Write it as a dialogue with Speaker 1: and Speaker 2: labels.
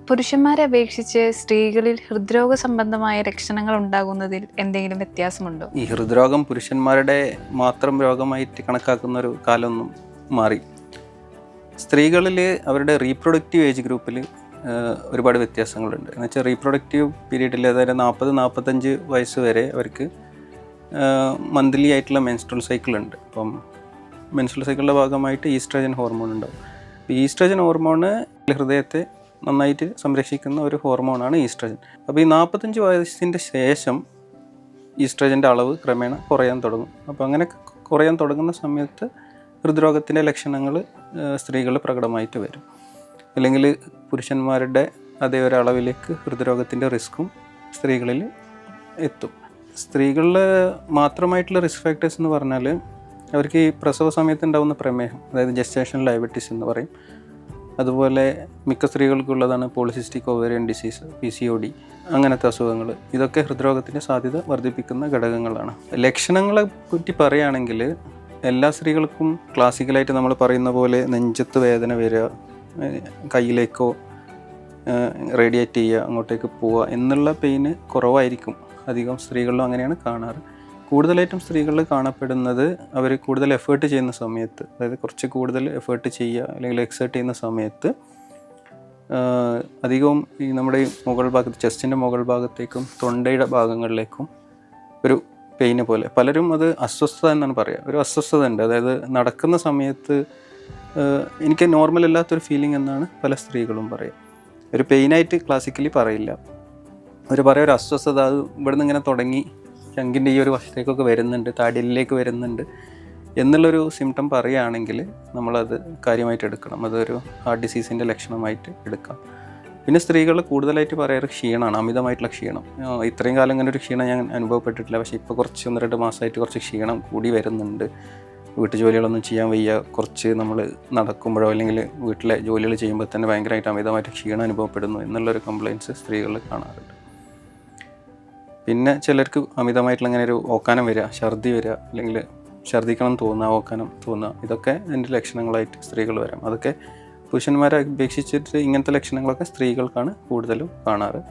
Speaker 1: പുരുഷന്മാരെ അപേക്ഷിച്ച് സ്ത്രീകളിൽ ഹൃദ്രോഗ സംബന്ധമായ ലക്ഷണങ്ങൾ ഉണ്ടാകുന്നതിൽ എന്തെങ്കിലും വ്യത്യാസമുണ്ടോ?
Speaker 2: ഈ ഹൃദ്രോഗം പുരുഷന്മാരുടെ മാത്രം രോഗമായിട്ട് കണക്കാക്കുന്ന ഒരു കാലമൊന്നും മാറി. സ്ത്രീകളിൽ അവരുടെ റീപ്രൊഡക്റ്റീവ് ഏജ് ഗ്രൂപ്പിൽ ഒരുപാട് വ്യത്യാസങ്ങളുണ്ട്. എന്ന് വെച്ചാൽ റീപ്രൊഡക്റ്റീവ് പീരീഡിൽ, അതായത് 40-45 വയസ്സ് വരെ അവർക്ക് മന്ത്ലി ആയിട്ടുള്ള മെൻസ്ട്രൽ സൈക്കിൾ ഉണ്ട്. അപ്പം മെൻസ്ട്രൽ സൈക്കിളിൻ്റെ ഭാഗമായിട്ട് ഈസ്ട്രജൻ ഹോർമോൺ ഉണ്ടാവും. അപ്പോൾ ഈസ്ട്രജൻ ഹോർമോണ് ഹൃദയത്തെ നന്നായിട്ട് സംരക്ഷിക്കുന്ന ഒരു ഹോർമോണാണ് ഈസ്ട്രജൻ. അപ്പോൾ ഈ 45 വയസ്സിൻ്റെ ശേഷം ഈസ്ട്രജൻ്റെ അളവ് ക്രമേണ കുറയാൻ തുടങ്ങും. അപ്പോൾ അങ്ങനെ കുറയാൻ തുടങ്ങുന്ന സമയത്ത് ഹൃദ്രോഗത്തിൻ്റെ ലക്ഷണങ്ങൾ സ്ത്രീകൾ പ്രകടമായിട്ട് വരും. അല്ലെങ്കിൽ പുരുഷന്മാരുടെ അതേ ഒരളവിലേക്ക് ഹൃദ്രോഗത്തിൻ്റെ റിസ്ക്കും സ്ത്രീകളിൽ എത്തും. സ്ത്രീകളിൽ മാത്രമായിട്ടുള്ള റിസ്ക് ഫാക്ടേഴ്സ് എന്ന് പറഞ്ഞാൽ അവർക്ക് ഈ പ്രസവ സമയത്ത് ഉണ്ടാകുന്ന പ്രമേഹം, അതായത് ജെസ്റ്റേഷണൽ ഡയബറ്റീസ് എന്ന് പറയും. അതുപോലെ മിക്ക സ്ത്രീകൾക്കുള്ളതാണ് പോളിസിസ്റ്റിക് ഓവേറിയൻ ഡിസീസ്, PCOD, അങ്ങനത്തെ അസുഖങ്ങൾ. ഇതൊക്കെ ഹൃദ്രോഗത്തിൻ്റെ സാധ്യത വർദ്ധിപ്പിക്കുന്ന ഘടകങ്ങളാണ്. ലക്ഷണങ്ങളെ പറ്റി പറയുകയാണെങ്കിൽ എല്ലാ സ്ത്രീകൾക്കും ക്ലാസിക്കലായിട്ട് നമ്മൾ പറയുന്ന പോലെ നെഞ്ചത്ത് വേദന വരിക, കയ്യിലേക്കോ റേഡിയേറ്റ് ചെയ്യുക, അങ്ങോട്ടേക്ക് പോവുക എന്നുള്ള പെയിന് കുറവായിരിക്കും. അധികം സ്ത്രീകളിലും അങ്ങനെയാണ് കാണാറ്. കൂടുതലായിട്ടും സ്ത്രീകളിൽ കാണപ്പെടുന്നത് അവർ കൂടുതൽ എഫേർട്ട് ചെയ്യുന്ന സമയത്ത്, അതായത് കുറച്ച് കൂടുതൽ എഫേർട്ട് ചെയ്യുക അല്ലെങ്കിൽ എക്സേർട്ട് ചെയ്യുന്ന സമയത്ത് അധികവും ഈ നമ്മുടെ മുകൾ ഭാഗത്ത്, ചെസ്റ്റിൻ്റെ മുകൾ ഭാഗത്തേക്കും തൊണ്ടയുടെ ഭാഗങ്ങളിലേക്കും ഒരു പെയിന് പോലെ, പലരും അത് അസ്വസ്ഥത എന്നാണ് പറയുക. ഒരു അസ്വസ്ഥത ഉണ്ട്, അതായത് നടക്കുന്ന സമയത്ത് എനിക്ക് നോർമൽ അല്ലാത്തൊരു ഫീലിംഗ് എന്നാണ് പല സ്ത്രീകളും പറയുക. ഒരു പെയിനായിട്ട് ക്ലാസിക്കലി പറയില്ല, അവർ പറയുക ഒരു അസ്വസ്ഥത, അത് ഇവിടുന്ന് ഇങ്ങനെ തുടങ്ങി ചങ്കിൻ്റെ ഈ ഒരു വശത്തേക്കൊക്കെ വരുന്നുണ്ട്, താടിയിലേക്ക് വരുന്നുണ്ട് എന്നുള്ളൊരു സിംറ്റം പറയുകയാണെങ്കിൽ നമ്മളത് കാര്യമായിട്ട് എടുക്കണം. അതൊരു ഹാർട്ട് ഡിസീസിൻ്റെ ലക്ഷണമായിട്ട് എടുക്കാം. പിന്നെ സ്ത്രീകൾ കൂടുതലായിട്ട് പറയാറ് ക്ഷീണമാണ്, അമിതമായിട്ടുള്ള ക്ഷീണം. ഇത്രയും കാലം ഇങ്ങനെ ഒരു ക്ഷീണം ഞാൻ അനുഭവപ്പെട്ടിട്ടില്ല, പക്ഷേ ഇപ്പോൾ കുറച്ച് 1-2 മാസമായിട്ട് കുറച്ച് ക്ഷീണം കൂടി വരുന്നുണ്ട്. വീട്ടുജോലികളൊന്നും ചെയ്യാൻ വയ്യ, കുറച്ച് നമ്മൾ നടക്കുമ്പോഴോ അല്ലെങ്കിൽ വീട്ടിലെ ജോലികൾ ചെയ്യുമ്പോൾ തന്നെ ഭയങ്കരമായിട്ട് അമിതമായിട്ട് ക്ഷീണം അനുഭവപ്പെടുന്നു എന്നുള്ളൊരു കംപ്ലയിൻറ്റ്സ് സ്ത്രീകളിൽ കാണാറുണ്ട്. പിന്നെ ചിലർക്ക് അമിതമായിട്ടുള്ള ഇങ്ങനെ ഒരു ഓക്കാനം വരിക, ഛർദി വരിക, അല്ലെങ്കിൽ ഛർദിക്കണം തോന്നുക, ഓക്കാനം തോന്നുക, ഇതൊക്കെ അതിൻ്റെ ലക്ഷണങ്ങളായിട്ട് സ്ത്രീകൾ വരാം. അതൊക്കെ പുരുഷന്മാരെ അപേക്ഷിച്ചിട്ട് ഇങ്ങനത്തെ ലക്ഷണങ്ങളൊക്കെ സ്ത്രീകൾക്കാണ് കൂടുതലും കാണാറ്.